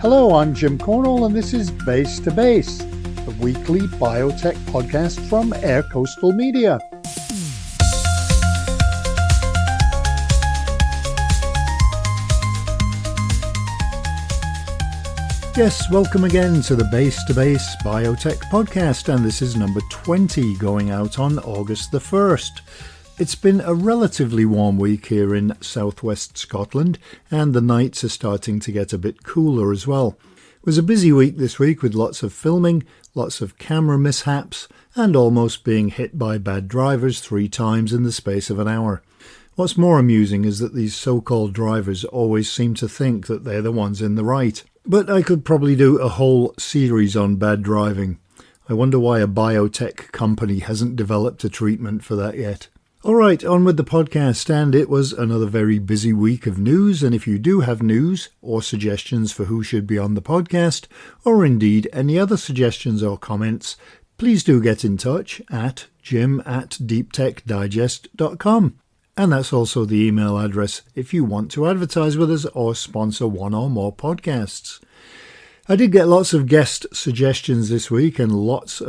Hello, I'm Jim Cornell, and this is Base to Base, the weekly biotech podcast from Air Coastal Media. Yes, welcome again to the Base to Base Biotech podcast, and this is number 20 going out on August the 1st. It's been a relatively warm week here in southwest Scotland, and the nights are starting to get a bit cooler as well. It was a busy week this week with lots of filming, lots of camera mishaps, and almost being hit by bad drivers 3 times in the space of an hour. What's more amusing is that these so-called drivers always seem to think that they're the ones in the right. But I could probably do a whole series on bad driving. I wonder why a biotech company hasn't developed a treatment for that yet. Alright, on with the podcast, and it was another very busy week of news, and if you do have news or suggestions for who should be on the podcast, or indeed any other suggestions or comments, please do get in touch at jim@deeptechdigest.com. And that's also the email address if you want to advertise with us or sponsor one or more podcasts. I did get lots of guest suggestions this week and lots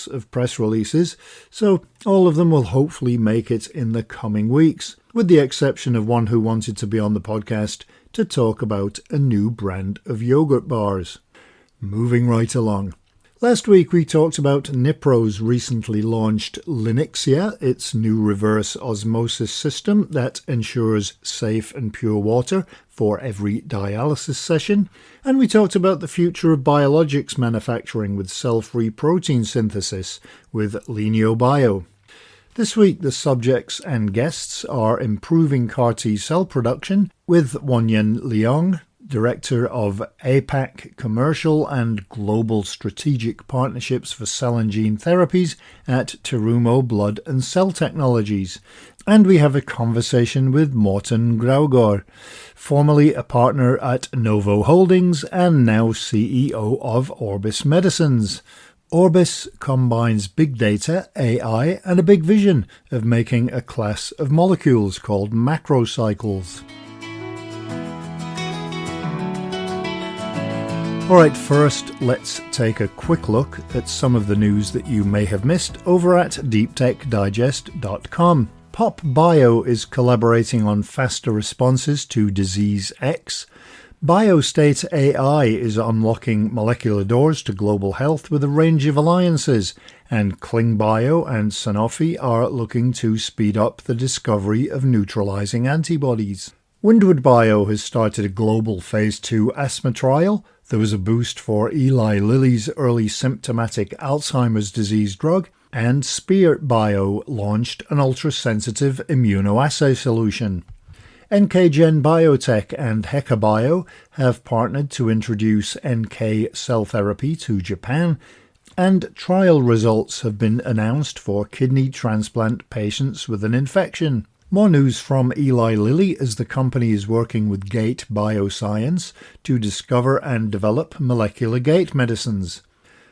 of press releases, so all of them will hopefully make it in the coming weeks, with the exception of one who wanted to be on the podcast to talk about a new brand of yogurt bars. Moving right along. Last week we talked about Nipro's recently launched Linyxia, its new reverse osmosis system that ensures safe and pure water for every dialysis session, and we talked about the future of biologics manufacturing with cell-free protein synthesis with Linio Bio. This week the subjects and guests are improving CAR-T cell production with Wenyan Leong, Director of APAC Commercial and Global Strategic Partnerships for Cell and Gene Therapies at Terumo Blood and Cell Technologies. And we have a conversation with Morten Graugaard, formerly a partner at Novo Holdings and now CEO of Orbis Medicines. Orbis combines big data, AI, and a big vision of making a class of molecules called macrocycles. Alright, first let's take a quick look at some of the news that you may have missed over at deeptechdigest.com. Pop Bio is collaborating on faster responses to Disease X. Biostate AI is unlocking molecular doors to global health with a range of alliances, and KlingBio and Sanofi are looking to speed up the discovery of neutralizing antibodies. Windward Bio has started a global phase 2 asthma trial. There was a boost for Eli Lilly's early symptomatic Alzheimer's disease drug, and Spear Bio launched an ultra-sensitive immunoassay solution. NKgen Biotech and Heka Bio have partnered to introduce NK cell therapy to Japan, and trial results have been announced for kidney transplant patients with an infection. More news from Eli Lilly as the company is working with Gate Bioscience to discover and develop molecular gate medicines.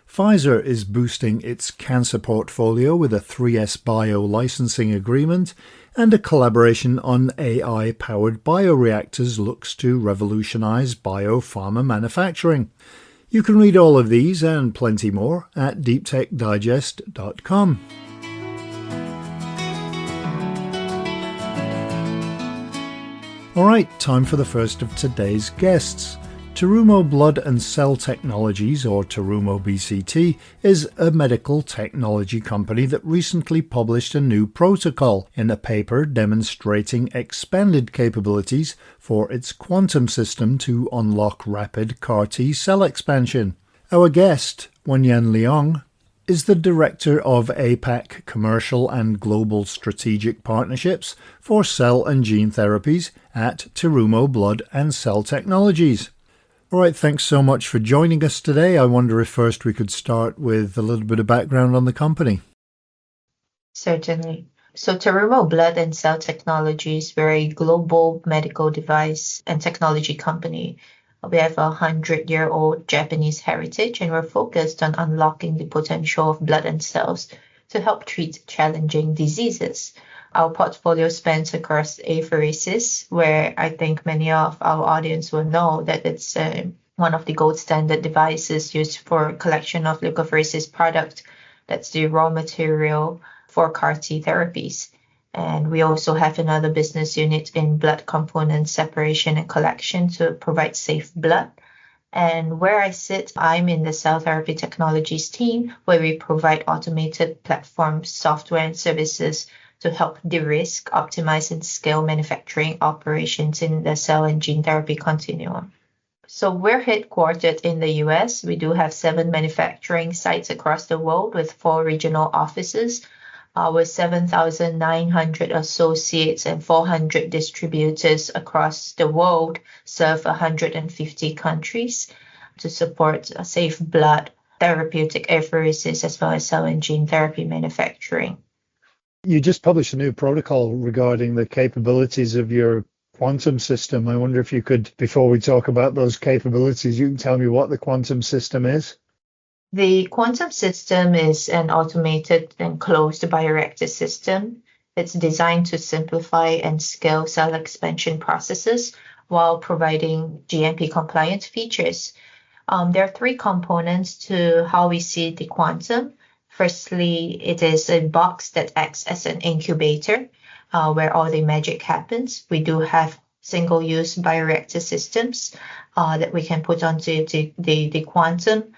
Pfizer is boosting its cancer portfolio with a 3S Bio licensing agreement, and a collaboration on AI-powered bioreactors looks to revolutionize biopharma manufacturing. You can read all of these and plenty more at deeptechdigest.com. Alright, time for the first of today's guests. Terumo Blood and Cell Technologies, or Terumo BCT, is a medical technology company that recently published a new protocol in a paper demonstrating expanded capabilities for its quantum system to unlock rapid CAR-T cell expansion. Our guest, Wenyan Leong, is the Director of APAC Commercial and Global Strategic Partnerships for Cell and Gene Therapies at Terumo Blood and Cell Technologies. Alright, thanks so much for joining us today. I wonder if first we could start with a little bit of background on the company. Certainly. So Terumo Blood and Cell Technologies, we're a global medical device and technology company. We have a 100-year-old Japanese heritage, and we're focused on unlocking the potential of blood and cells to help treat challenging diseases. Our portfolio spans across apheresis, where I think many of our audience will know that it's one of the gold standard devices used for collection of leukapheresis product. That's the raw material for CAR T therapies. And we also have another business unit in blood component separation and collection to provide safe blood. And where I sit, I'm in the cell therapy technologies team, where we provide automated platform software and services to help de-risk, optimize, and scale manufacturing operations in the cell and gene therapy continuum. So we're headquartered in the US. We do have 7 manufacturing sites across the world with 4 regional offices. With 7,900 associates and 400 distributors across the world, serve 150 countries to support safe blood, therapeutic apheresis, as well as cell and gene therapy manufacturing. You just published a new protocol regarding the capabilities of your quantum system. I wonder if you could, before we talk about those capabilities, you can tell me what the quantum system is. The quantum system is an automated and closed bioreactor system. It's designed to simplify and scale cell expansion processes while providing GMP-compliant features. There are 3 components to how we see the quantum. Firstly, it is a box that acts as an incubator where all the magic happens. We do have single-use bioreactor systems that we can put onto the quantum.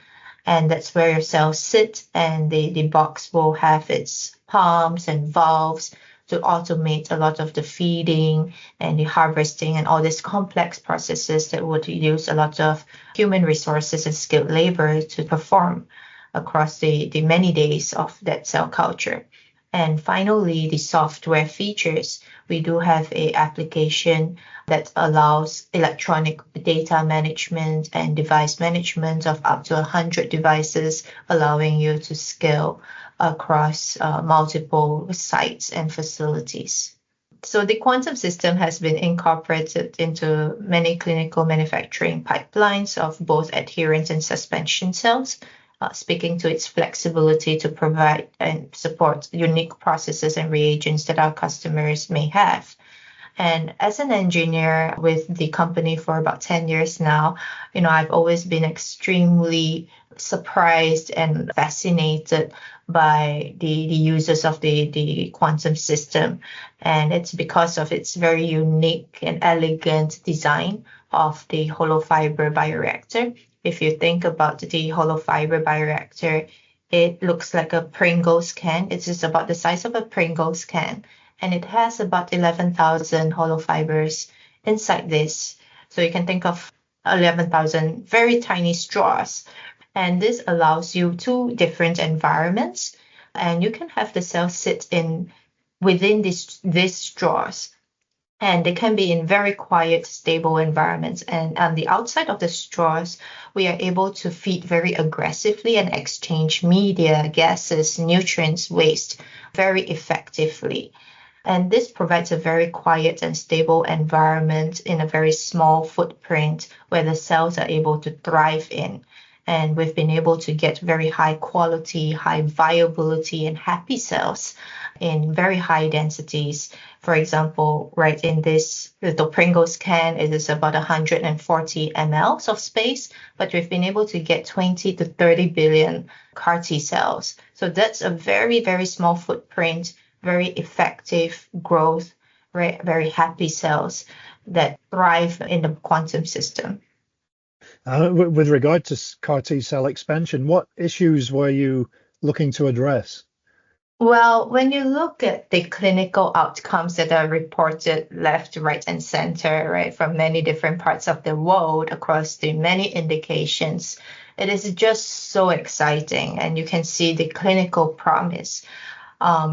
And that's where your cells sit, and the box will have its pumps and valves to automate a lot of the feeding and the harvesting and all these complex processes that would use a lot of human resources and skilled labor to perform across the many days of that cell culture. And finally, the software features. We do have an application that allows electronic data management and device management of up to 100 devices, allowing you to scale across multiple sites and facilities. So the quantum system has been incorporated into many clinical manufacturing pipelines of both adherent and suspension cells, speaking to its flexibility to provide and support unique processes and reagents that our customers may have. And as an engineer with the company for about 10 years now, I've always been extremely surprised and fascinated by the uses of the quantum system. And it's because of its very unique and elegant design of the hollow fiber bioreactor. If you think about the hollow fiber bioreactor, it looks like a Pringles can. It's just about the size of a Pringles can. And it has about 11,000 hollow fibers inside this. So you can think of 11,000 very tiny straws. And this allows you 2 different environments. And you can have the cells sit within these straws. And they can be in very quiet, stable environments. And on the outside of the straws, we are able to feed very aggressively and exchange media, gases, nutrients, waste very effectively. And this provides a very quiet and stable environment in a very small footprint where the cells are able to thrive in. And we've been able to get very high quality, high viability, and happy cells in very high densities. For example, right in this little Pringles can, it is about 140 mLs of space, but we've been able to get 20 to 30 billion CAR T cells. So that's a very, very small footprint, very effective growth, very happy cells that thrive in the quantum system. With regard to CAR T cell expansion, what issues were you looking to address? Well, when you look at the clinical outcomes that are reported left, right, and center, right, from many different parts of the world across the many indications, it is just so exciting, and you can see the clinical promise.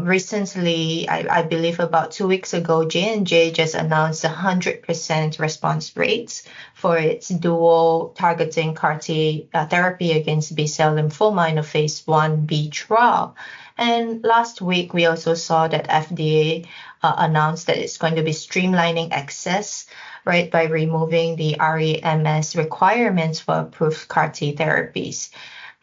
Recently, I believe about 2 weeks ago, J&J just announced 100% response rates for its dual targeting CAR T therapy against B-cell lymphoma in a phase 1b trial. And last week, we also saw that FDA announced that it's going to be streamlining access, right, by removing the REMS requirements for approved CAR T therapies.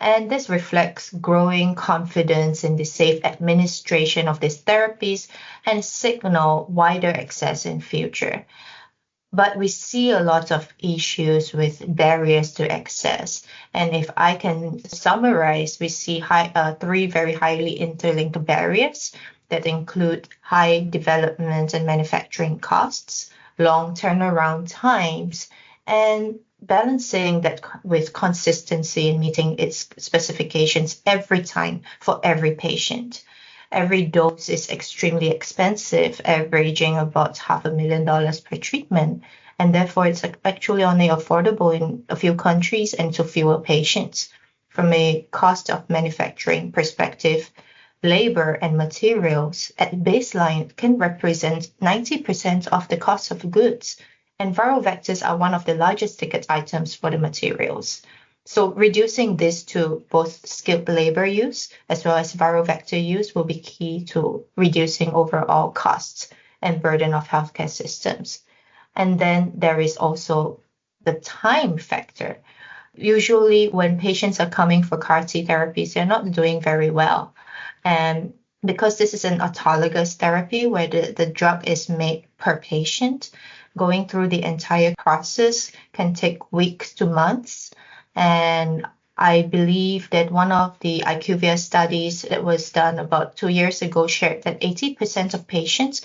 And this reflects growing confidence in the safe administration of these therapies and signal wider access in future. But we see a lot of issues with barriers to access. And if I can summarize, we see three very highly interlinked barriers that include high development and manufacturing costs, long turnaround times, and balancing that with consistency in meeting its specifications every time for every patient. Every dose is extremely expensive, averaging about $500,000 per treatment, and therefore it's actually only affordable in a few countries and to fewer patients. From a cost of manufacturing perspective, labor and materials at baseline can represent 90% of the cost of goods, and viral vectors are one of the largest ticket items for the materials. So reducing this to both skilled labor use as well as viral vector use will be key to reducing overall costs and burden of healthcare systems. And then there is also the time factor. Usually when patients are coming for CAR T therapies, they're not doing very well. And because this is an autologous therapy where the drug is made per patient, going through the entire process can take weeks to months. And I believe that one of the IQVIA studies that was done about 2 years ago shared that 80% of patients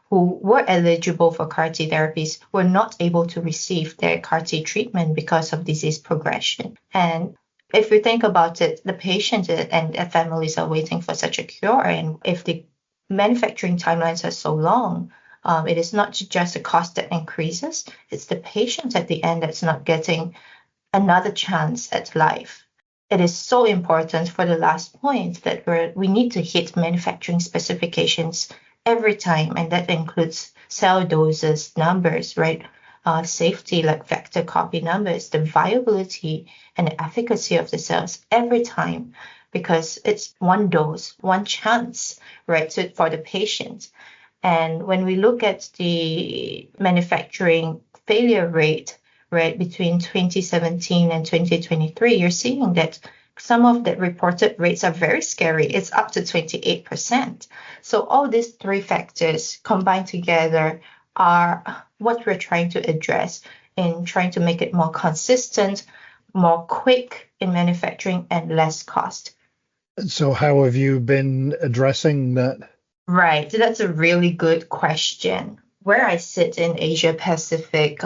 who were eligible for CAR T therapies were not able to receive their CAR T treatment because of disease progression. And if we think about it, the patient and their families are waiting for such a cure. And if the manufacturing timelines are so long, it is not just the cost that increases, it's the patient at the end that's not getting another chance at life. It is so important for the last point that we need to hit manufacturing specifications every time, and that includes cell doses, numbers, right? Safety like vector copy numbers, the viability and the efficacy of the cells every time, because it's one dose, one chance, right, for the patient. And when we look at the manufacturing failure rate, right, between 2017 and 2023, you're seeing that some of the reported rates are very scary. It's up to 28%. So all these three factors combined together are what we're trying to address in trying to make it more consistent, more quick in manufacturing, and less cost. So how have you been addressing that? Right. So that's a really good question. Where I sit in Asia Pacific,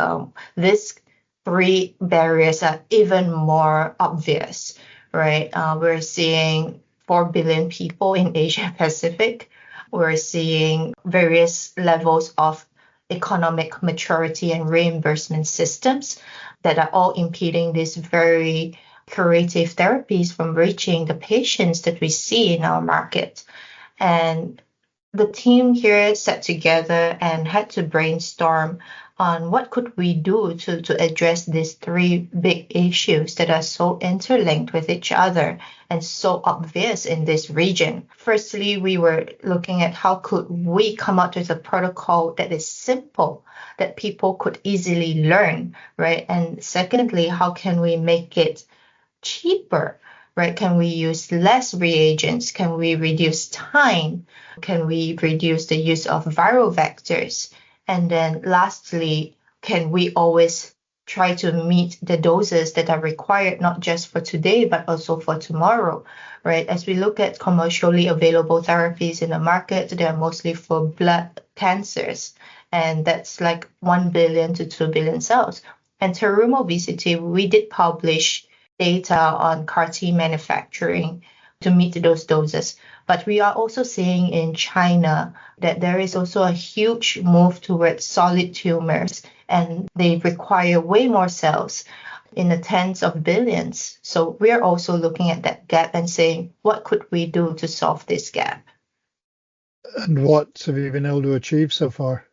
these three barriers are even more obvious, right? We're seeing 4 billion people in Asia Pacific. We're seeing various levels of economic maturity and reimbursement systems that are all impeding these very curative therapies from reaching the patients that we see in our market. And the team here sat together and had to brainstorm on what could we do to address these three big issues that are so interlinked with each other and so obvious in this region. Firstly, we were looking at how could we come up with a protocol that is simple, that people could easily learn, right? And secondly, how can we make it cheaper? Right? Can we use less reagents? Can we reduce time? Can we reduce the use of viral vectors? And then lastly, can we always try to meet the doses that are required, not just for today, but also for tomorrow, right? As we look at commercially available therapies in the market, they are mostly for blood cancers, and that's like 1 billion to 2 billion cells. And Terumo BCT, we did publish data on CAR T manufacturing to meet those doses. But we are also seeing in China that there is also a huge move towards solid tumors, and they require way more cells in the tens of billions. So we're also looking at that gap and saying, what could we do to solve this gap? And what have you been able to achieve so far?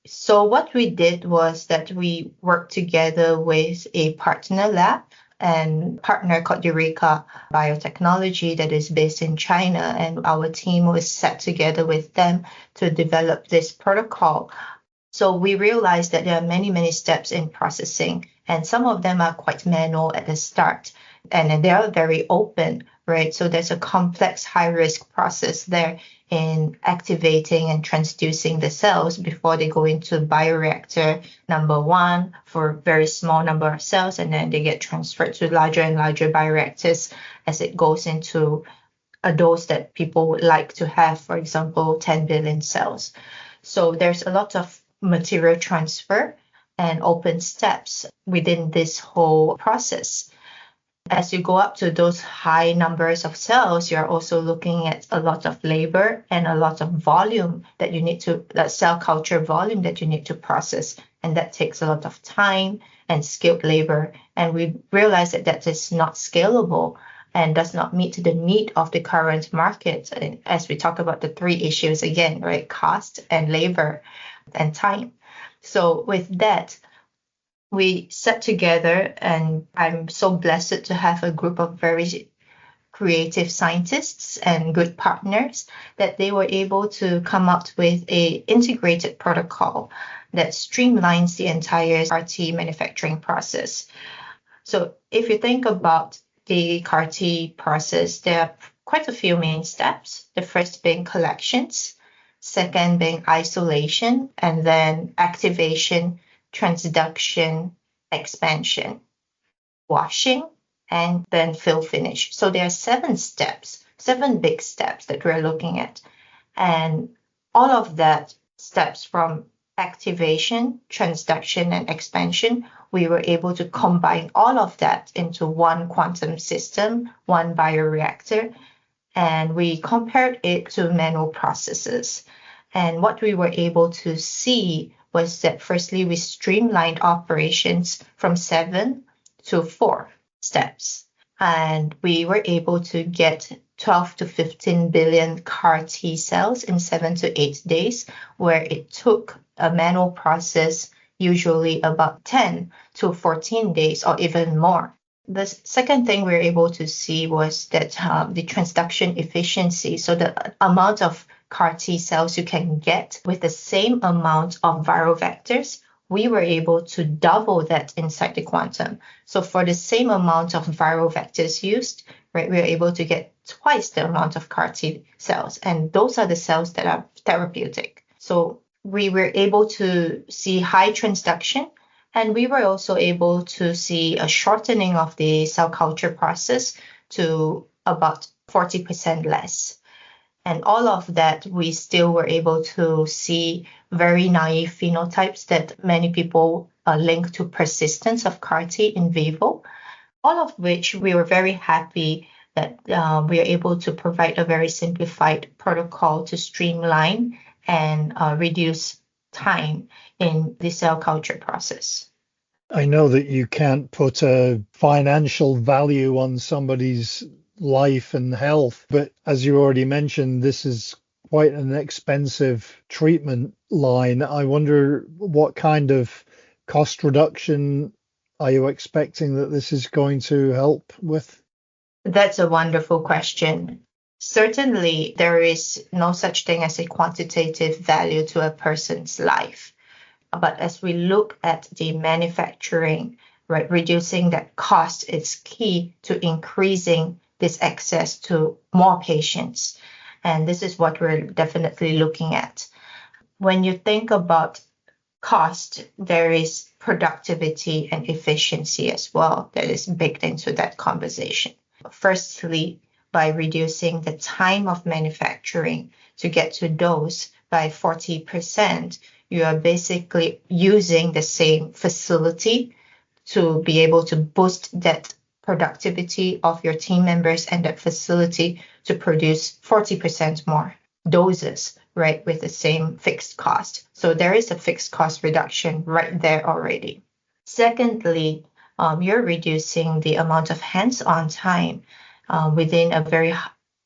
So what we did was that we worked together with a partner lab and partner called Eureka Biotechnology that is based in China. And our team was set together with them to develop this protocol. So we realized that there are many, many steps in processing, and some of them are quite manual at the start, and they are very open, right? So there's a complex high-risk process there in activating and transducing the cells before they go into bioreactor number 1 for a very small number of cells, and then they get transferred to larger and larger bioreactors as it goes into a dose that people would like to have, for example, 10 billion cells. So there's a lot of material transfer and open steps within this whole process. As you go up to those high numbers of cells, you're also looking at a lot of labor and a lot of volume that you need to, that cell culture volume that you need to process. And that takes a lot of time and skilled labor. And we realize that that is not scalable and does not meet the need of the current market. And as we talk about the 3 issues again, right? Cost and labor and time. So with that, we sat together, and I'm so blessed to have a group of very creative scientists and good partners that they were able to come up with an integrated protocol that streamlines the entire CAR-T manufacturing process. So if you think about the CAR-T process, there are quite a few main steps. The first being collections, second being isolation, and then activation, transduction, expansion, washing, and then fill finish. So there are 7 steps, 7 big steps that we're looking at. And all of that steps from activation, transduction, and expansion, we were able to combine all of that into one quantum system, one bioreactor, and we compared it to manual processes. And what we were able to see was that firstly, we streamlined operations from 7 to 4 steps. And we were able to get 12 to 15 billion CAR T cells in 7 to 8 days, where it took a manual process usually about 10 to 14 days or even more. The second thing we were able to see was that the transduction efficiency, so the amount of CAR T cells you can get with the same amount of viral vectors, we were able to double that inside the quantum. So for the same amount of viral vectors used, right, we were able to get twice the amount of CAR T cells. And those are the cells that are therapeutic. So we were able to see high transduction, and we were also able to see a shortening of the cell culture process to about 40% less. And all of that, we still were able to see very naive phenotypes that many people link to persistence of CAR-T in vivo, all of which we were very happy that we are able to provide a very simplified protocol to streamline and reduce time in the cell culture process. I know that you can't put a financial value on somebody's life and health, but as you already mentioned, this is quite an expensive treatment line. I wonder what kind of cost reduction are you expecting that this is going to help with? That's a wonderful question. Certainly, there is no such thing as a quantitative value to a person's life. But as we look at the manufacturing, right, reducing that cost is key to increasing this access to more patients. And this is what we're definitely looking at. When you think about cost, there is productivity and efficiency as well that is baked into that conversation. Firstly, by reducing the time of manufacturing to get to dose by 40%, you are basically using the same facility to be able to boost that productivity of your team members and that facility to produce 40% more doses, right, with the same fixed cost. So there is a fixed cost reduction right there already. Secondly, you're reducing the amount of hands-on time within a very,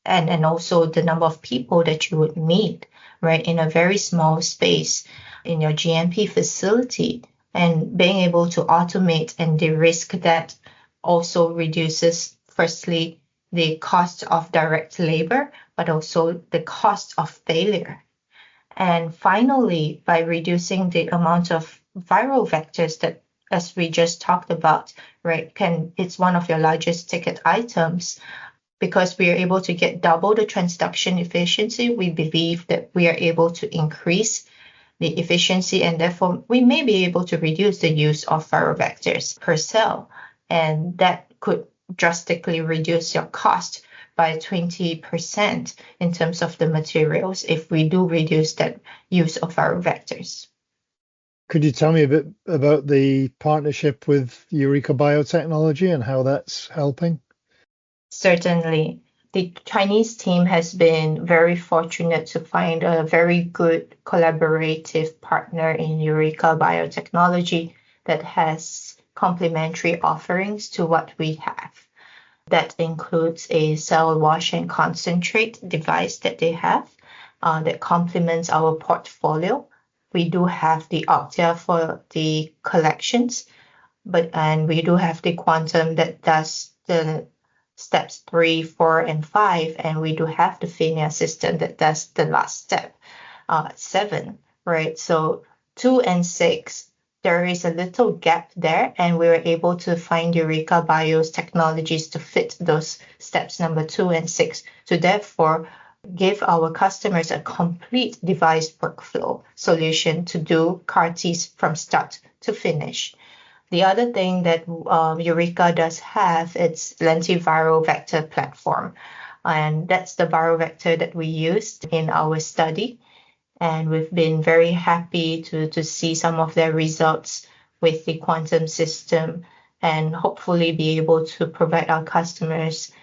and also the number of people that you would need, right, in a very small space in your GMP facility, and being able to automate and de-risk that also reduces, firstly, the cost of direct labor, but also the cost of failure. And finally, by reducing the amount of viral vectors that, as we just talked about, right, it's one of your largest ticket items. Because we are able to get double the transduction efficiency, we believe that we are able to increase the efficiency, and therefore we may be able to reduce the use of viral vectors per cell. And that could drastically reduce your cost by 20% in terms of the materials if we do reduce that use of viral vectors. Could you tell me a bit about the partnership with Eureka Biotechnology and how that's helping? Certainly. The Chinese team has been very fortunate to find a very good collaborative partner in Eureka Biotechnology that has complementary offerings to what we have. That includes a cell wash and concentrate device that they have that complements our portfolio. We do have the Octa for the collections, and we do have the Quantum that does the steps 3, 4, and 5, and we do have the Finia system that does the last step, 7, right? So 2 and 6, there is a little gap there, and we were able to find Eureka Bio's technologies to fit those steps number 2 and 6. So therefore, give our customers a complete device workflow solution to do CAR-Ts from start to finish. The other thing that Eureka does have, it's lentiviral vector platform. And that's the viral vector that we used in our study. And we've been very happy to see some of their results with the quantum system and hopefully be able to provide our customers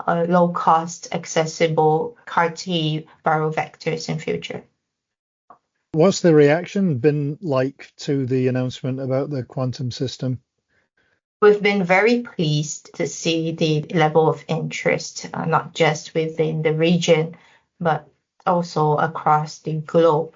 low-cost, accessible CAR-T viral vectors in future. What's the reaction been like to the announcement about the quantum system? We've been very pleased to see the level of interest, not just within the region, but also across the globe.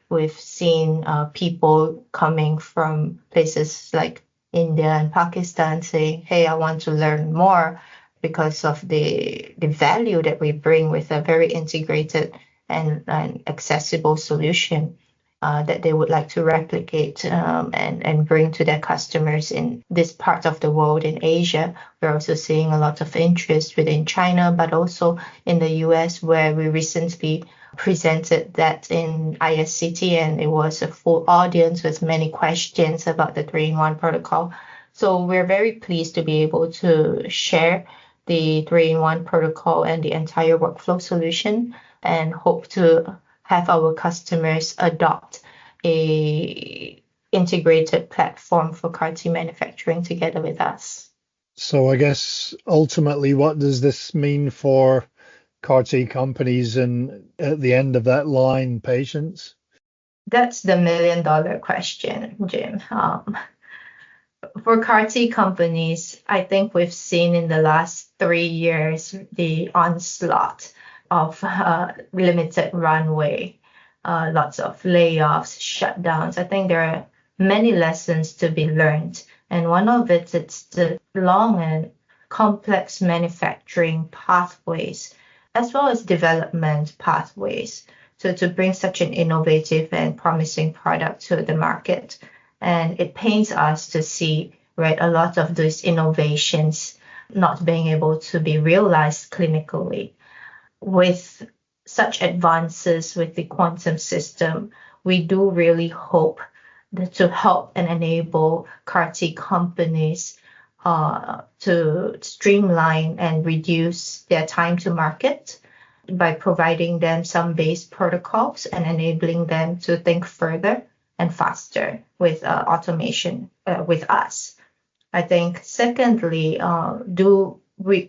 We've seen people coming from places like India and Pakistan saying, hey, I want to learn more because of the value that we bring with a very integrated and accessible solution that they would like to replicate and bring to their customers in this part of the world. In Asia, we're also seeing a lot of interest within China, but also in the US, where we recently presented that in ISCT, and it was a full audience with many questions about the 3-in-1 protocol. So we're very pleased to be able to share the 3-in-1 protocol and the entire workflow solution, and hope to have our customers adopt a integrated platform for CAR-T manufacturing together with us. So I guess ultimately, what does this mean for CAR-T companies and at the end of that line, patients? That's the million-dollar question, Jim. For CAR-T companies, I think we've seen in the last 3 years the onslaught of limited runway, lots of layoffs, shutdowns. I think there are many lessons to be learned. And one of it's the long and complex manufacturing pathways, as well as development pathways, to bring such an innovative and promising product to the market. And it pains us to see, right, a lot of these innovations not being able to be realized clinically. With such advances with the quantum system, we do really hope that to help and enable CAR-T companies to streamline and reduce their time to market by providing them some base protocols and enabling them to think further and faster with automation with us. I think secondly,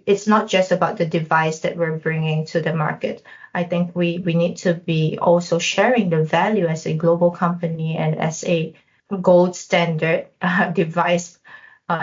it's not just about the device that we're bringing to the market. I think we need to be also sharing the value as a global company and as a gold standard device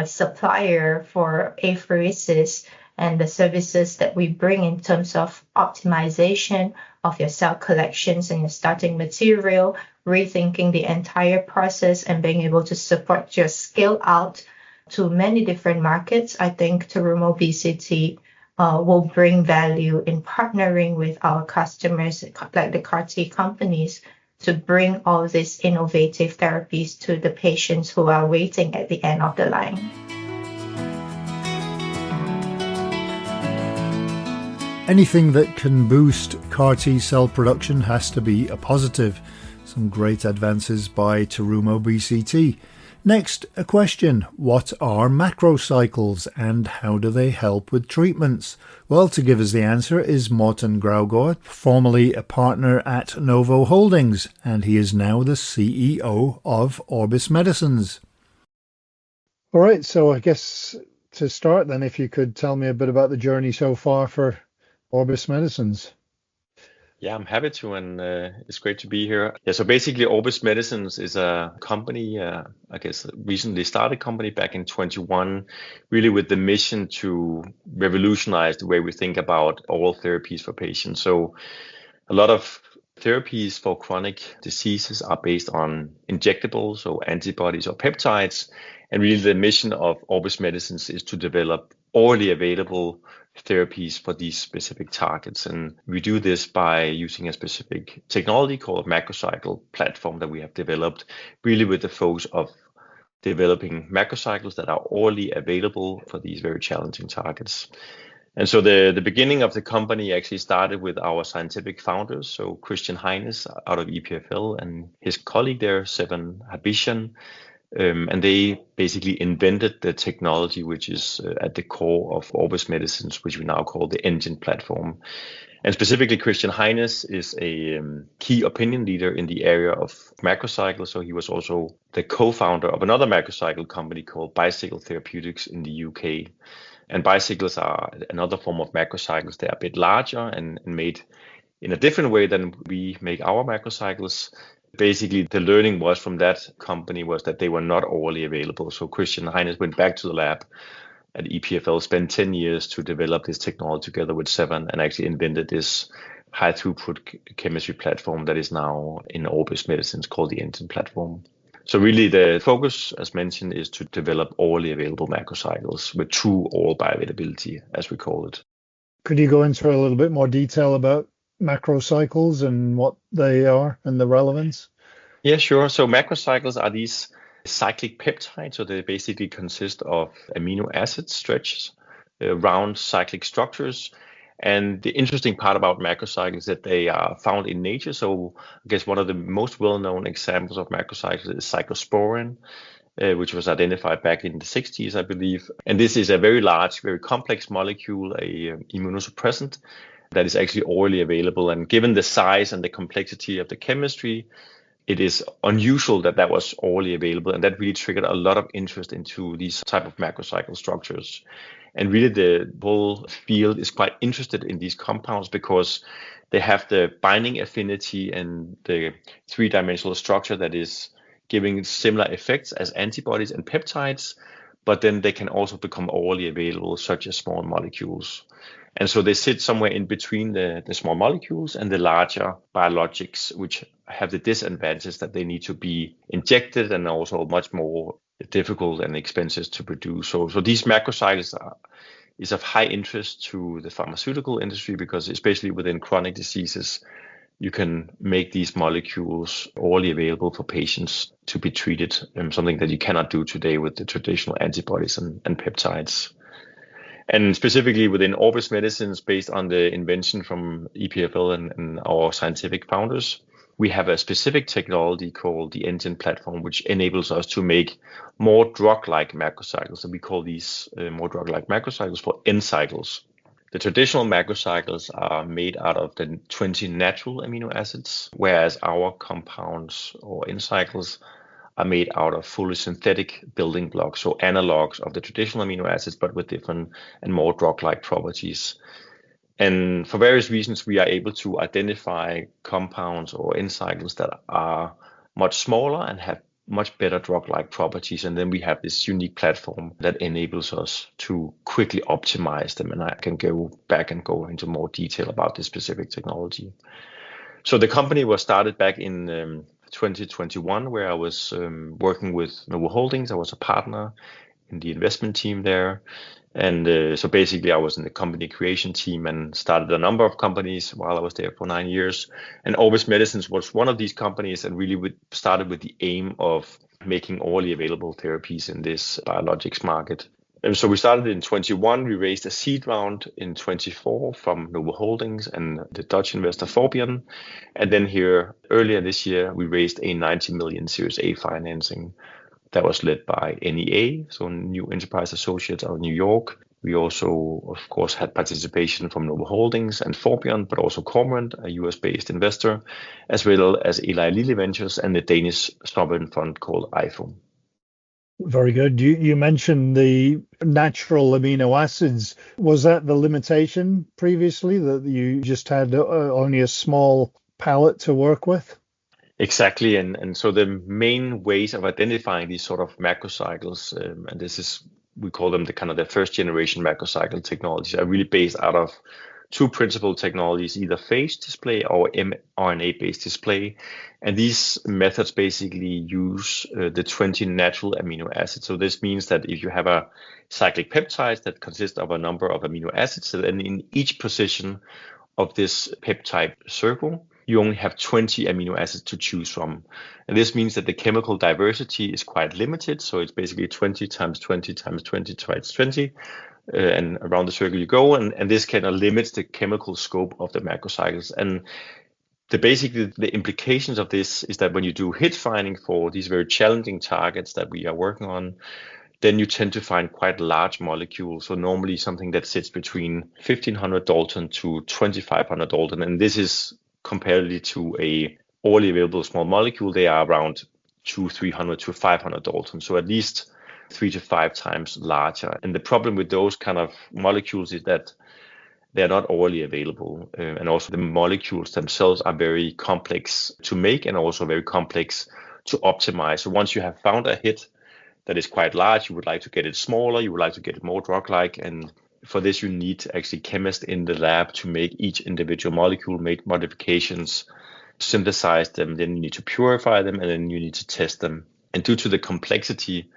supplier for apheresis and the services that we bring in terms of optimization of your cell collections and your starting material, rethinking the entire process and being able to support your scale out to many different markets. I think Terumo BCT will bring value in partnering with our customers, like the CAR-T companies, to bring all these innovative therapies to the patients who are waiting at the end of the line. Anything that can boost CAR T cell production has to be a positive. Some great advances by Terumo BCT. Next, a question. What are macrocycles and how do they help with treatments? Well, to give us the answer is Morten Graugaard, formerly a partner at Novo Holdings, and he is now the CEO of Orbis Medicines. All right, so I guess to start then, if you could tell me a bit about the journey so far for Orbis Medicines. Yeah, I'm happy to, and it's great to be here. Yeah, so basically, Orbis Medicines is a company, I guess, recently started company back in 21, really with the mission to revolutionize the way we think about oral therapies for patients. So a lot of therapies for chronic diseases are based on injectables, so antibodies or peptides. And really the mission of Orbis Medicines is to develop orally available therapies for these specific targets. And we do this by using a specific technology called macrocycle platform that we have developed, really with the focus of developing macrocycles that are orally available for these very challenging targets. And so the beginning of the company actually started with our scientific founders, so Christian Heines out of EPFL and his colleague there, Sevan Habishan. And they basically invented the technology which is at the core of Orbis Medicines, which we now call the engine platform. And specifically, Christian Heines is a key opinion leader in the area of macrocycles. So he was also the co-founder of another macrocycle company called Bicycle Therapeutics in the UK. And bicycles are another form of macrocycles. They're a bit larger and made in a different way than we make our macrocycles. Basically, the learning was from that company was that they were not orally available. So Christian Heines went back to the lab at EPFL, spent 10 years to develop this technology together with Sevan and actually invented this high throughput chemistry platform that is now in Orbis Medicines called the engine platform. So really the focus, as mentioned, is to develop orally available macrocycles with true oral bioavailability, as we call it. Could you go into a little bit more detail about macrocycles and what they are and the relevance? Yeah, sure. So macrocycles are these cyclic peptides. So they basically consist of amino acid stretches around cyclic structures. And the interesting part about macrocycles is that they are found in nature. So I guess one of the most well-known examples of macrocycles is cyclosporin, which was identified back in the 60s, I believe. And this is a very large, very complex molecule, a immunosuppressant that is actually orally available. And given the size and the complexity of the chemistry, it is unusual that that was orally available. And that really triggered a lot of interest into these type of macrocycle structures. And really the whole field is quite interested in these compounds because they have the binding affinity and the three-dimensional structure that is giving similar effects as antibodies and peptides, but then they can also become orally available, such as small molecules. And so they sit somewhere in between the small molecules and the larger biologics, which have the disadvantages that they need to be injected and also much more difficult and expensive to produce. So these macrocycles is of high interest to the pharmaceutical industry because especially within chronic diseases, you can make these molecules orally available for patients to be treated, something that you cannot do today with the traditional antibodies and peptides. And specifically within Orbis Medicines, based on the invention from EPFL and our scientific founders, we have a specific technology called the engine platform, which enables us to make more drug-like macrocycles. And we call these more drug-like macrocycles for N cycles. The traditional macrocycles are made out of the 20 natural amino acids, whereas our compounds or N cycles are made out of fully synthetic building blocks, so analogs of the traditional amino acids, but with different and more drug-like properties. And for various reasons, we are able to identify compounds or N cycles that are much smaller and have much better drug-like properties. And then we have this unique platform that enables us to quickly optimize them. And I can go back and go into more detail about this specific technology. So the company was started back in 2021, where I was working with Novo Holdings. I was a partner in the investment team there. And so basically I was in the company creation team and started a number of companies while I was there for 9 years. And Orbis Medicines was one of these companies and really started with the aim of making orally available therapies in this biologics market. And so we started in 21. We raised a seed round in 24 from Novo Holdings and the Dutch investor Forbion. And then here earlier this year, we raised a 90 million Series A financing that was led by NEA, so New Enterprise Associates out of New York. We also, of course, had participation from Novo Holdings and Forbion, but also Cormorant, a US-based investor, as well as Eli Lilly Ventures and the Danish sovereign fund called IFO. Very good. You mentioned the natural amino acids. Was that the limitation previously, that you just had only a small palette to work with? Exactly. And so the main ways of identifying these sort of macrocycles, and this is, we call them the first generation macrocycle technologies, are really based out of two principal technologies, either phage display or mRNA-based display. And these methods basically use the 20 natural amino acids. So this means that if you have a cyclic peptide that consists of a number of amino acids, then in each position of this peptide circle, you only have 20 amino acids to choose from. And this means that the chemical diversity is quite limited. So it's basically 20 times 20 times 20 times 20. And around the circle you go, and this kind of limits the chemical scope of the macrocycles. And basically the implications of this is that when you do hit finding for these very challenging targets that we are working on, then you tend to find quite large molecules. So normally something that sits between 1500 Dalton to 2500 Dalton, and this is comparatively to a orally available small molecule, they are around 300 to 500 Dalton. So at least 3 to 5 times larger. And the problem with those kind of molecules is that they're not orally available. And also the molecules themselves are very complex to make and also very complex to optimize. So once you have found a hit that is quite large, you would like to get it smaller, you would like to get it more drug-like. And for this, you need actually chemists in the lab to make each individual molecule, make modifications, synthesize them, then you need to purify them, and then you need to test them. And due to the complexity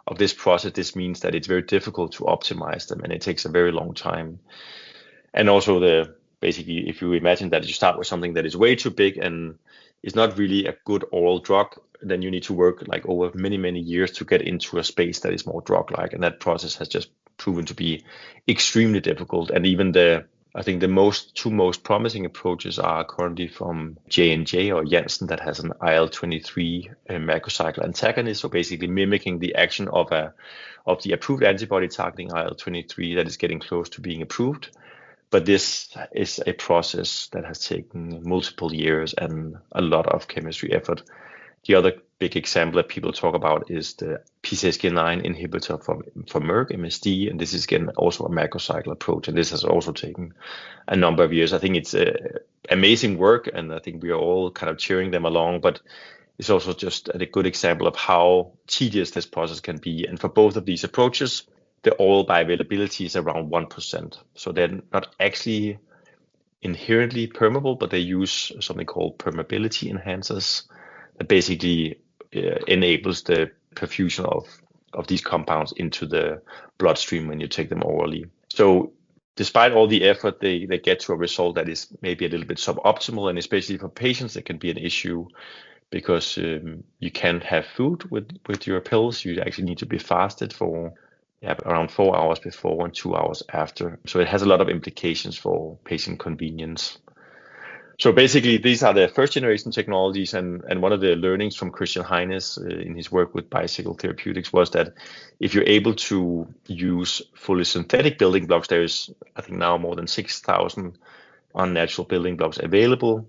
of this process, this means that it's very difficult to optimize them, and it takes a very long time. And also basically, if you imagine that you start with something that is way too big and is not really a good oral drug, then you need to work like over many, many years to get into a space that is more drug-like. And that process has just proven to be extremely difficult. And even I think the two most promising approaches are currently from J&J or Janssen, that has an IL-23 macrocycle antagonist, so basically mimicking the action of the approved antibody targeting IL-23 that is getting close to being approved. But this is a process that has taken multiple years and a lot of chemistry effort. The other big example that people talk about is the PCSK9 inhibitor from Merck, MSD, and this is again also a macrocycle approach, and this has also taken a number of years. I think it's amazing work, and I think we are all kind of cheering them along, but it's also just a good example of how tedious this process can be. And for both of these approaches, the oral bioavailability is around 1%. So they're not actually inherently permeable, but they use something called permeability enhancers that basically enables the perfusion of these compounds into the bloodstream when you take them orally. So despite all the effort, they get to a result that is maybe a little bit suboptimal, and especially for patients, it can be an issue because you can't have food with your pills. You actually need to be fasted for around 4 hours before and 2 hours after. So it has a lot of implications for patient convenience. So basically, these are the first generation technologies, and one of the learnings from Christian Heines in his work with Bicycle Therapeutics was that if you're able to use fully synthetic building blocks, there is, I think now more than 6,000 unnatural building blocks available.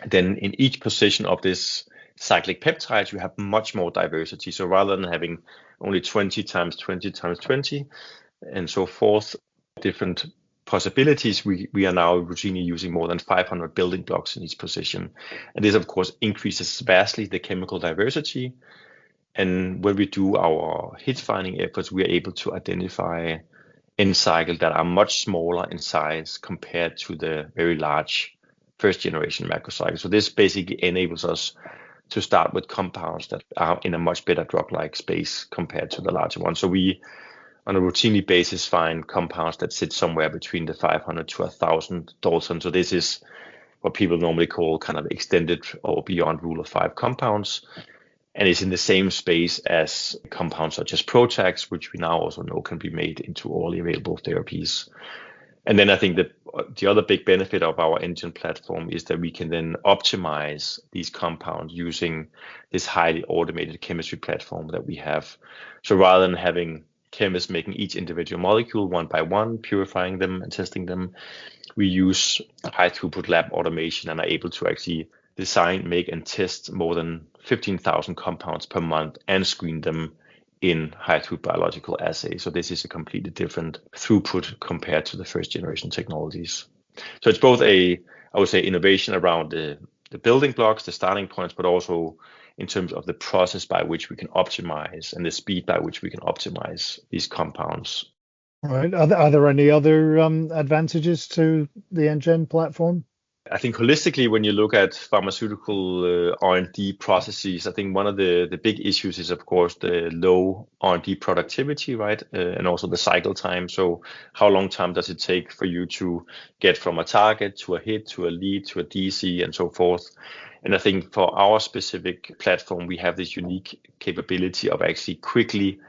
Then in each position of this cyclic peptides, you have much more diversity. So rather than having only 20 times 20 times 20 and so forth, different possibilities, we are now routinely using more than 500 building blocks in each position. And this, of course, increases vastly the chemical diversity. And when we do our hit finding efforts, we are able to identify N cycles that are much smaller in size compared to the very large first generation macrocycles. So this basically enables us to start with compounds that are in a much better drug-like space compared to the larger ones. So we, on a routinely basis, find compounds that sit somewhere between the 500 to 1,000 Dalton. So this is what people normally call kind of extended or beyond rule of 5 compounds. and it's in the same space as compounds such as PROTACs, which we now also know can be made into orally available therapies. And then I think that the other big benefit of our engine platform is that we can then optimize these compounds using this highly automated chemistry platform that we have. So rather than having chemists making each individual molecule one by one, purifying them and testing them, we use high throughput lab automation and are able to actually design, make, and test more than 15,000 compounds per month and screen them in high-throughput biological assays. So this is a completely different throughput compared to the first generation technologies. So it's both I would say, innovation around the building blocks, the starting points, but also in terms of the process by which we can optimize and the speed by which we can optimize these compounds. Right. Are there any other advantages to the NGen platform? I think holistically, when you look at pharmaceutical R&D processes, I think one of the big issues is, of course, the low R&D productivity, right? And also the cycle time. So how long time does it take for you to get from a target to a hit, to a lead, to a DC, and so forth? And I think for our specific platform, we have this unique capability of actually quickly,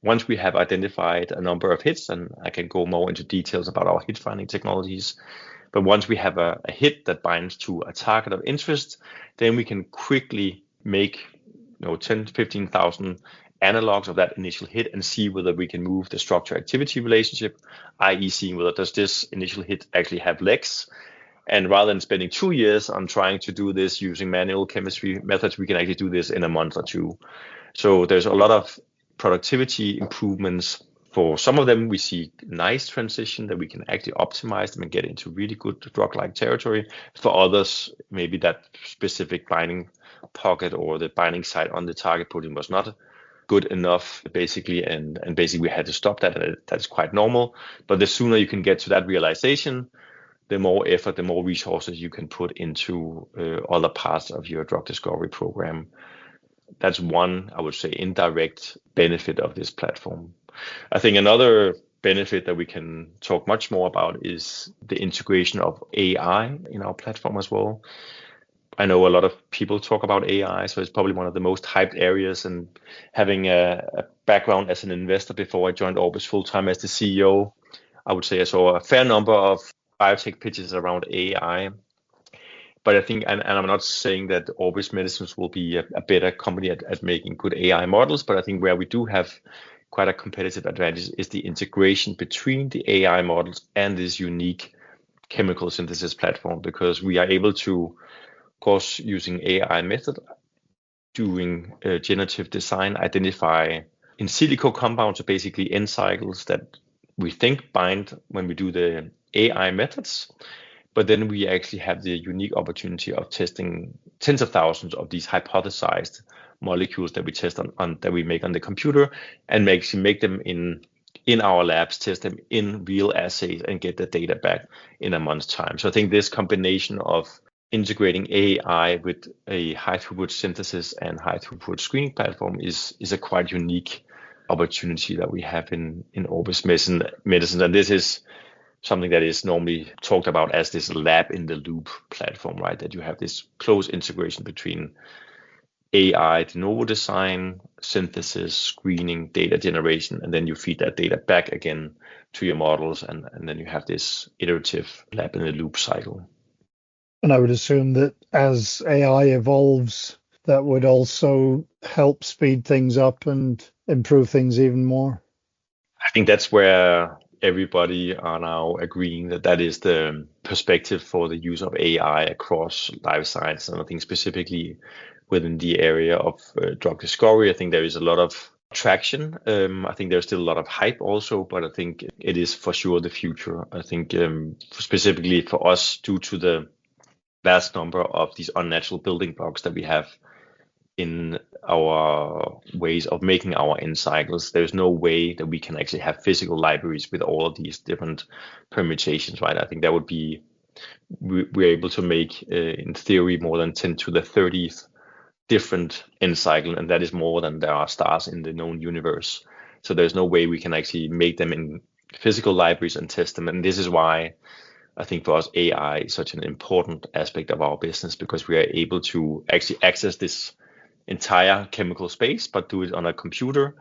once we have identified a number of hits, and I can go more into details about our hit finding technologies, but once we have a hit that binds to a target of interest, then we can quickly make 10 to 15,000 analogs of that initial hit and see whether we can move the structure-activity relationship, i.e. seeing whether does this initial hit actually have legs. And rather than spending 2 years on trying to do this using manual chemistry methods, we can actually do this in a month or two. So there's a lot of productivity improvements. For some of them, we see nice transition that we can actually optimize them and get into really good drug-like territory. For others, maybe that specific binding pocket or the binding site on the target protein was not good enough, basically, and basically we had to stop that. And that's quite normal. But the sooner you can get to that realization, the more effort, the more resources you can put into other parts of your drug discovery program. That's one, I would say, indirect benefit of this platform. I think another benefit that we can talk much more about is the integration of AI in our platform as well. I know a lot of people talk about AI, so it's probably one of the most hyped areas. And having a background as an investor before I joined Orbis full-time as the CEO, I would say I saw a fair number of biotech pitches around AI. But I think, and I'm not saying that Orbis Medicines will be a better company at making good AI models, but I think where we do have quite a competitive advantage is the integration between the AI models and this unique chemical synthesis platform, because we are able to, of course, using AI method, doing generative design, identify in silico compounds, so basically end cycles that we think bind when we do the AI methods. But then we actually have the unique opportunity of testing tens of thousands of these hypothesized molecules that we test on that we make on the computer, and make them in our labs, test them in real assays, and get the data back in a month's time. So I think this combination of integrating AI with a high throughput synthesis and high throughput screening platform is a quite unique opportunity that we have in Orbis Medicines, and this is something that is normally talked about as this lab in the loop platform, right? That you have this close integration between AI, de novo design, synthesis, screening, data generation, and then you feed that data back again to your models, and then you have this iterative lab in the loop cycle. And I would assume that as AI evolves, that would also help speed things up and improve things even more. I think that's where everybody are now agreeing that is the perspective for the use of AI across life science. And I think specifically within the area of drug discovery, I think there is a lot of traction. I think there's still a lot of hype also, but I think it is for sure the future. I think specifically for us, due to the vast number of these unnatural building blocks that we have in our ways of making our end cycles, there's no way that we can actually have physical libraries with all of these different permutations, right? I think that would be, we're able to make, in theory, more than 10 to the 30th different end cycle, and that is more than there are stars in the known universe. So there's no way we can actually make them in physical libraries and test them. And this is why I think for us, AI is such an important aspect of our business, because we are able to actually access this entire chemical space, but do it on a computer,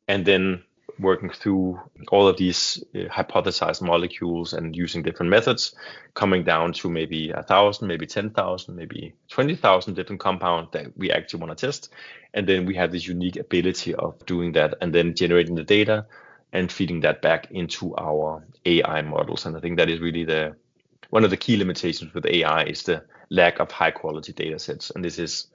and then working through all of these hypothesized molecules and using different methods, coming down to maybe 1,000, maybe 10,000, maybe 20,000 different compounds that we actually want to test. And then we have this unique ability of doing that and then generating the data and feeding that back into our AI models. And I think that is really one of the key limitations with AI is the lack of high quality data sets. And this is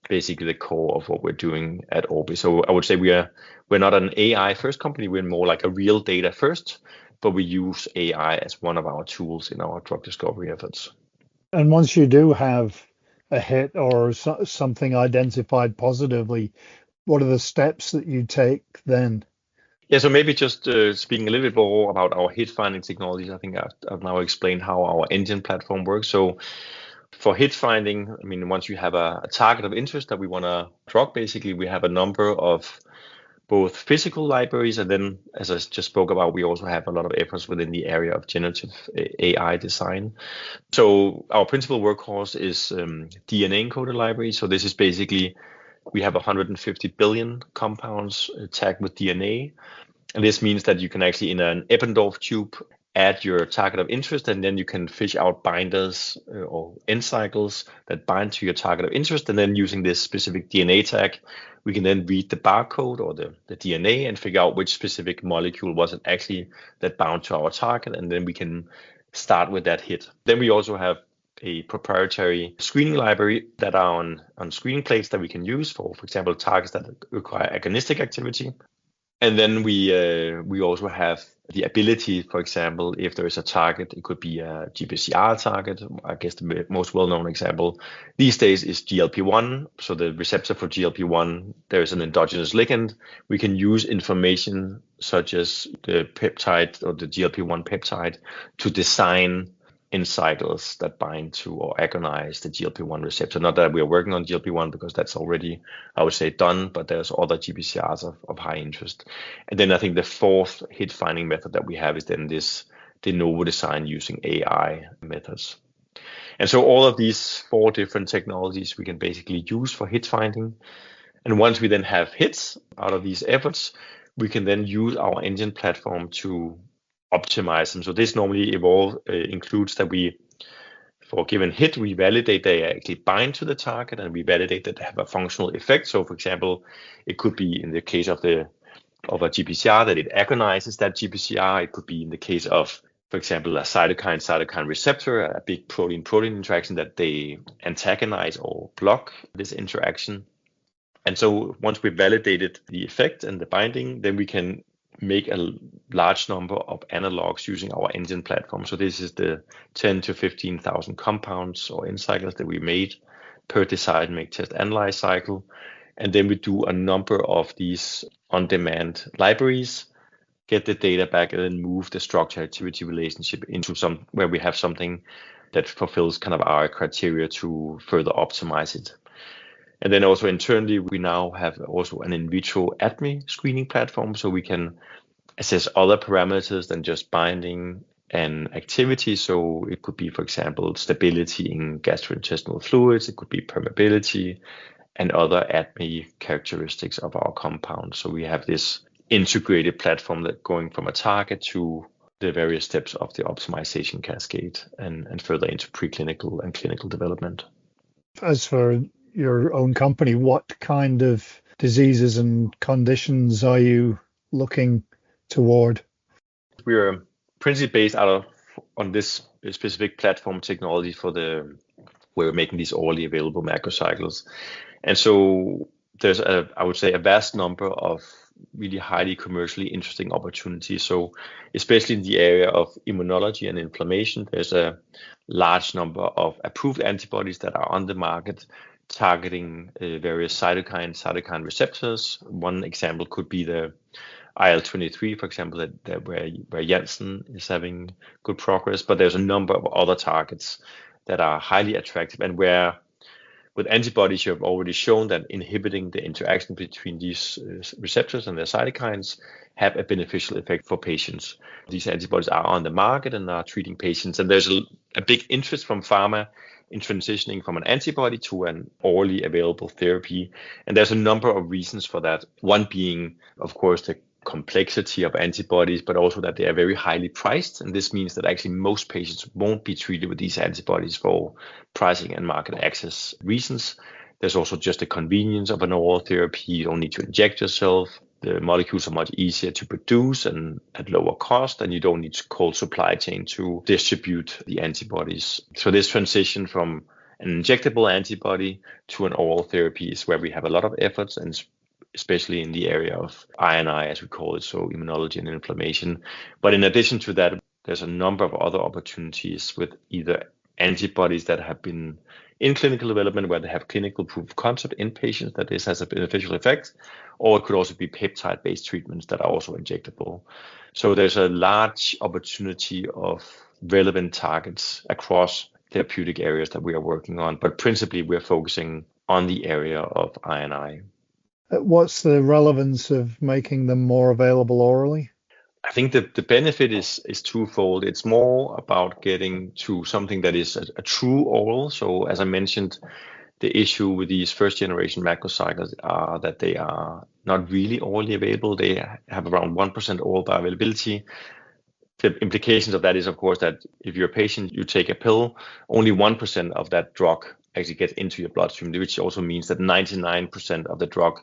basically the core of what we're doing at Orbis. So I would say we're not an AI first company. We're more like a real data first, but we use AI as one of our tools in our drug discovery efforts. And once you do have a hit or something identified positively, what are the steps that you take then? Yeah, so maybe just speaking a little bit more about our hit finding technologies. I think I've now explained how our engine platform works. So for hit finding, I mean, once you have a target of interest that we want to drug, basically, we have a number of both physical libraries, and then, as I just spoke about, we also have a lot of efforts within the area of generative AI design. So our principal workhorse is DNA encoded library. So this is basically, we have 150 billion compounds tagged with DNA. And this means that you can actually, in an Eppendorf tube, add your target of interest, and then you can fish out binders or end cycles that bind to your target of interest. And then using this specific DNA tag, we can then read the barcode or the DNA and figure out which specific molecule was it actually that bound to our target. And then we can start with that hit. Then we also have a proprietary screening library that are on screening plates that we can use for example, targets that require agonistic activity. And then we also have the ability, for example, if there is a target, it could be a GPCR target. I guess the most well-known example these days is GLP-1. So the receptor for GLP-1, there is an endogenous ligand. We can use information such as the peptide or the GLP-1 peptide to design end cycles that bind to or agonize the GLP-1 receptor. Not that we are working on GLP-1 because that's already, I would say, done, but there's other GPCRs of high interest. And then I think the fourth hit finding method that we have is then this de novo design using AI methods. And so all of these four different technologies we can basically use for hit finding. And once we then have hits out of these efforts, we can then use our engine platform to optimize them. So this normally includes that we, for a given hit, we validate they actually bind to the target, and we validate that they have a functional effect. So for example, it could be in the case of a GPCR that it agonizes that GPCR. It could be in the case of, for example, a cytokine receptor, a big protein-protein interaction that they antagonize or block this interaction. And so once we validated the effect and the binding, then we can make a large number of analogs using our engine platform. So this is the 10 to 15,000 compounds or end cycles that we made per design, make, test, analyze cycle. And then we do a number of these on-demand libraries, get the data back, and then move the structure-activity relationship into where we have something that fulfills kind of our criteria to further optimize it. And then also internally, we now have also an in vitro ADME screening platform, so we can assess other parameters than just binding and activity. So it could be, for example, stability in gastrointestinal fluids. It could be permeability and other ADME characteristics of our compound. So we have this integrated platform that going from a target to the various steps of the optimization cascade and further into preclinical and clinical development. As for your own company, what kind of diseases and conditions are you looking toward? We are principally based on this specific platform technology where we're making these orally available macrocycles. And so there's I would say a vast number of really highly commercially interesting opportunities. So especially in the area of immunology and inflammation, there's a large number of approved antibodies that are on the market targeting various cytokine receptors. One example could be the IL-23, for example, where Janssen is having good progress. But there's a number of other targets that are highly attractive, and where with antibodies you have already shown that inhibiting the interaction between these receptors and their cytokines have a beneficial effect for patients. These antibodies are on the market and are treating patients, and there's a big interest from pharma in transitioning from an antibody to an orally available therapy. And there's a number of reasons for that. One being, of course, the complexity of antibodies, but also that they are very highly priced. And this means that actually most patients won't be treated with these antibodies for pricing and market access reasons. There's also just the convenience of an oral therapy. You don't need to inject yourself. The molecules are much easier to produce and at lower cost, and you don't need a cold supply chain to distribute the antibodies. So this transition from an injectable antibody to an oral therapy is where we have a lot of efforts, and especially in the area of I&I, as we call it, so immunology and inflammation. But in addition to that, there's a number of other opportunities with either antibodies that have been in clinical development where they have clinical proof of concept in patients that this has a beneficial effect, or it could also be peptide-based treatments that are also injectable. So there's a large opportunity of relevant targets across therapeutic areas that we are working on, but principally we're focusing on the area of I&I. What's the relevance of making them more available orally? I think the benefit is twofold. It's more about getting to something that is a true oral. So as I mentioned, the issue with these first generation macrocycles are that they are not really orally available. They have around 1% oral bioavailability. The implications of that is, of course, that if you're a patient, you take a pill, only 1% of that drug actually gets into your bloodstream, which also means that 99% of the drug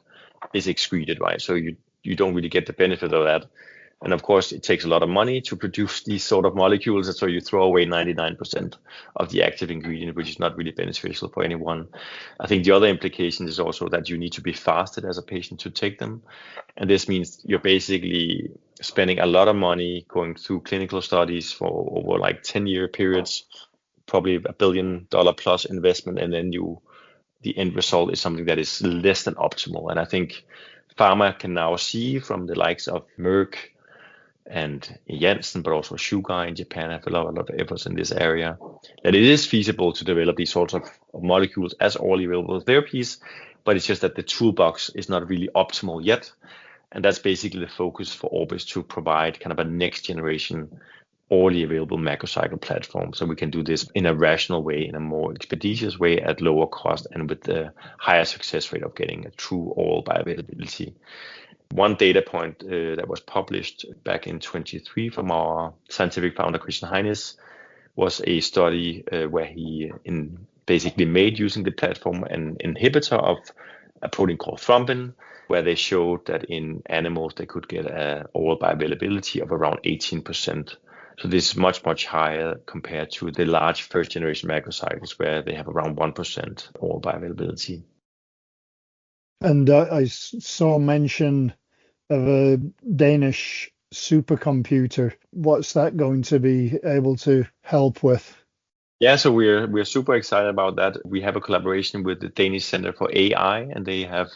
is excreted, right? So you don't really get the benefit of that. And of course, it takes a lot of money to produce these sort of molecules. And so you throw away 99% of the active ingredient, which is not really beneficial for anyone. I think the other implication is also that you need to be fasted as a patient to take them. And this means you're basically spending a lot of money going through clinical studies for over like 10-year periods, probably $1 billion plus investment. And then the end result is something that is less than optimal. And I think pharma can now see from the likes of Merck and Janssen, but also Sugar in Japan have a lot of efforts in this area, that it is feasible to develop these sorts of molecules as orally available therapies, but it's just that the toolbox is not really optimal yet. And that's basically the focus for Orbis, to provide kind of a next generation orally available macrocycle platform. So we can do this in a rational way, in a more expeditious way, at lower cost, and with the higher success rate of getting a true oral bioavailability. One data point that was published back in 2023 from our scientific founder, Christian Heines, was a study where he basically made, using the platform, an inhibitor of a protein called thrombin, where they showed that in animals they could get an oral bioavailability of around 18%. So this is much, much higher compared to the large first generation macrocycles, where they have around 1% oral bioavailability. And I saw mention of a Danish supercomputer. What's that going to be able to help with? Yeah, so we're super excited about that. We have a collaboration with the Danish Center for AI, and they have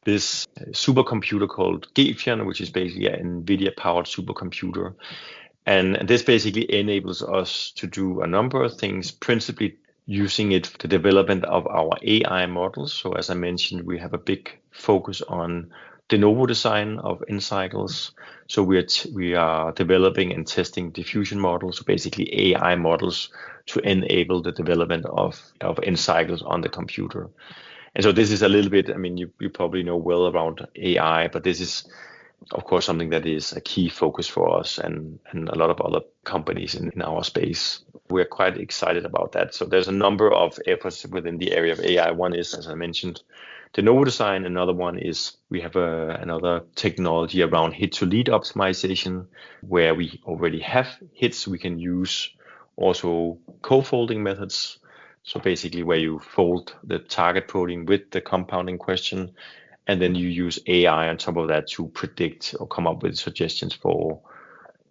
this supercomputer called Gefion, which is basically an NVIDIA-powered supercomputer. And this basically enables us to do a number of things, principally using it for the development of our AI models. So as I mentioned, we have a big focus on de novo design of N cycles. So we are developing and testing diffusion models, so basically AI models, to enable the development of N cycles on the computer. And so this is a little bit, I mean, you probably know well about AI, but this is, of course, something that is a key focus for us and a lot of other companies in our space. We're quite excited about that. So there's a number of efforts within the area of AI. One is, as I mentioned, de novo design. Another one is we have another technology around hit-to-lead optimization, where we already have hits. We can use also co-folding methods. So basically where you fold the target protein with the compound in question, and then you use AI on top of that to predict or come up with suggestions for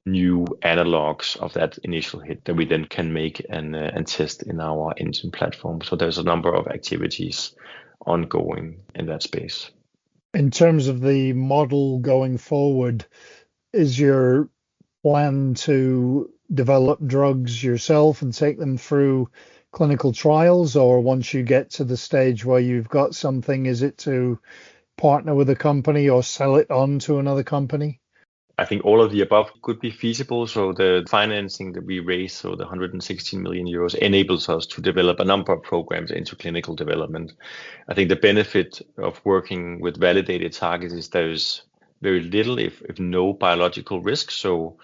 new analogs of that initial hit that we then can make and test in our engine platform. So there's a number of activities ongoing in that space. In terms of the model going forward, is your plan to develop drugs yourself and take them through clinical trials, or once you get to the stage where you've got something, is it to partner with a company or sell it on to another company? I think all of the above could be feasible. So the financing that we raised, so the 116 million euros, enables us to develop a number of programs into clinical development. I think the benefit of working with validated targets is there's very little, if no, biological risk. So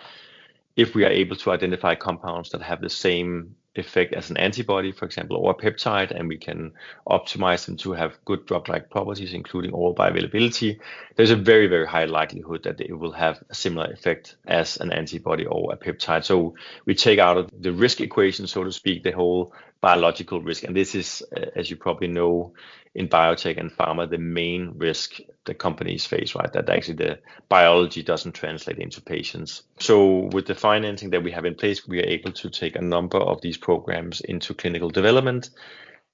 if we are able to identify compounds that have the same effect as an antibody, for example, or a peptide, and we can optimize them to have good drug-like properties, including oral bioavailability, there's a very, very high likelihood that it will have a similar effect as an antibody or a peptide. So we take out of the risk equation, so to speak, the whole biological risk. And this is, as you probably know, in biotech and pharma, the main risk the companies face, right? That actually the biology doesn't translate into patients. So with the financing that we have in place, we are able to take a number of these programs into clinical development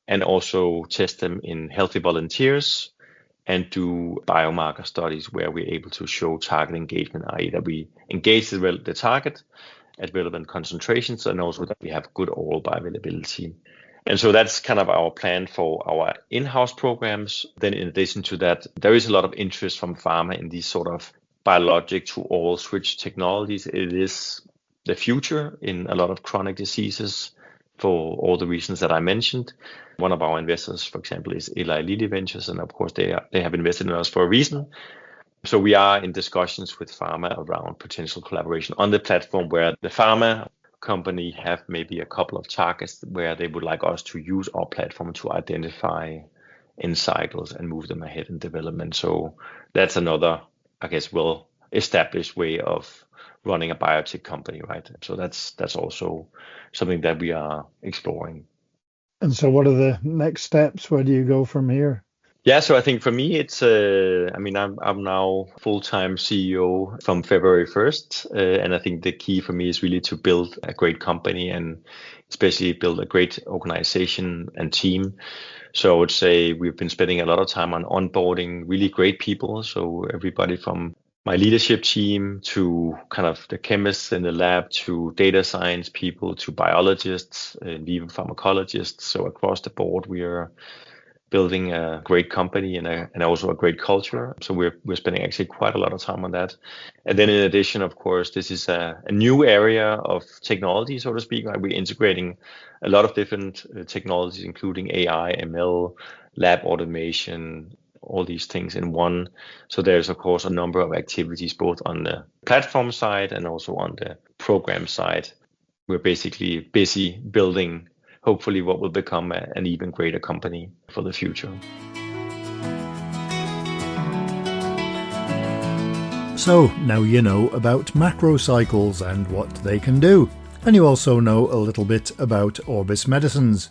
and also test them in healthy volunteers and do biomarker studies where we're able to show target engagement, i.e. that we engage the target at relevant concentrations and also that we have good oral bioavailability. And so that's kind of our plan for our in-house programs. Then in addition to that, there is a lot of interest from pharma in these sort of biologic to oral switch technologies. It is the future in a lot of chronic diseases for all the reasons that I mentioned. One of our investors, for example, is Eli Lilly Ventures, and of course they have invested in us for a reason. So we are in discussions with pharma around potential collaboration on the platform where the pharma company have maybe a couple of targets where they would like us to use our platform to identify in cycles and move them ahead in development. So that's another, I guess, well-established way of running a biotech company, right? So that's also something that we are exploring. And so what are the next steps? Where do you go from here? Yeah, so I think for me, it's, I'm now full-time CEO from February 1st. And I think the key for me is really to build a great company and especially build a great organization and team. So I would say we've been spending a lot of time on onboarding really great people. So everybody from my leadership team to kind of the chemists in the lab to data science people to biologists and even pharmacologists. So across the board, we are building a great company and also a great culture. So we're spending actually quite a lot of time on that. And then in addition, of course, this is a new area of technology, so to speak. Right? We're integrating a lot of different technologies, including AI, ML, lab automation, all these things in one. So there's, of course, a number of activities, both on the platform side and also on the program side. We're basically busy building hopefully what will become an even greater company for the future. So now you know about macrocycles and what they can do. And you also know a little bit about Orbis Medicines.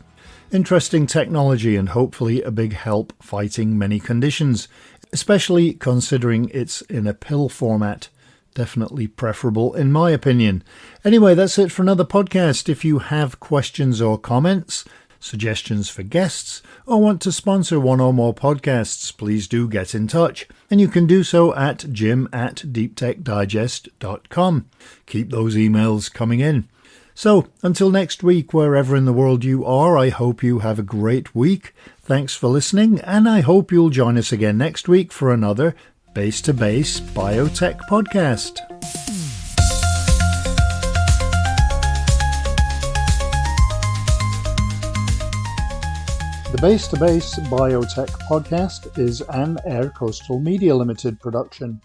Interesting technology and hopefully a big help fighting many conditions, especially considering it's in a pill format. Definitely preferable in my opinion. Anyway, that's it for another podcast. If you have questions or comments, suggestions for guests, or want to sponsor one or more podcasts, please do get in touch. And you can do so at jim@deeptechdigest.com. Keep those emails coming in. So, until next week, wherever in the world you are, I hope you have a great week. Thanks for listening, and I hope you'll join us again next week for another Base to Base Biotech Podcast. The Base to Base Biotech Podcast is an Air Coastal Media Limited production.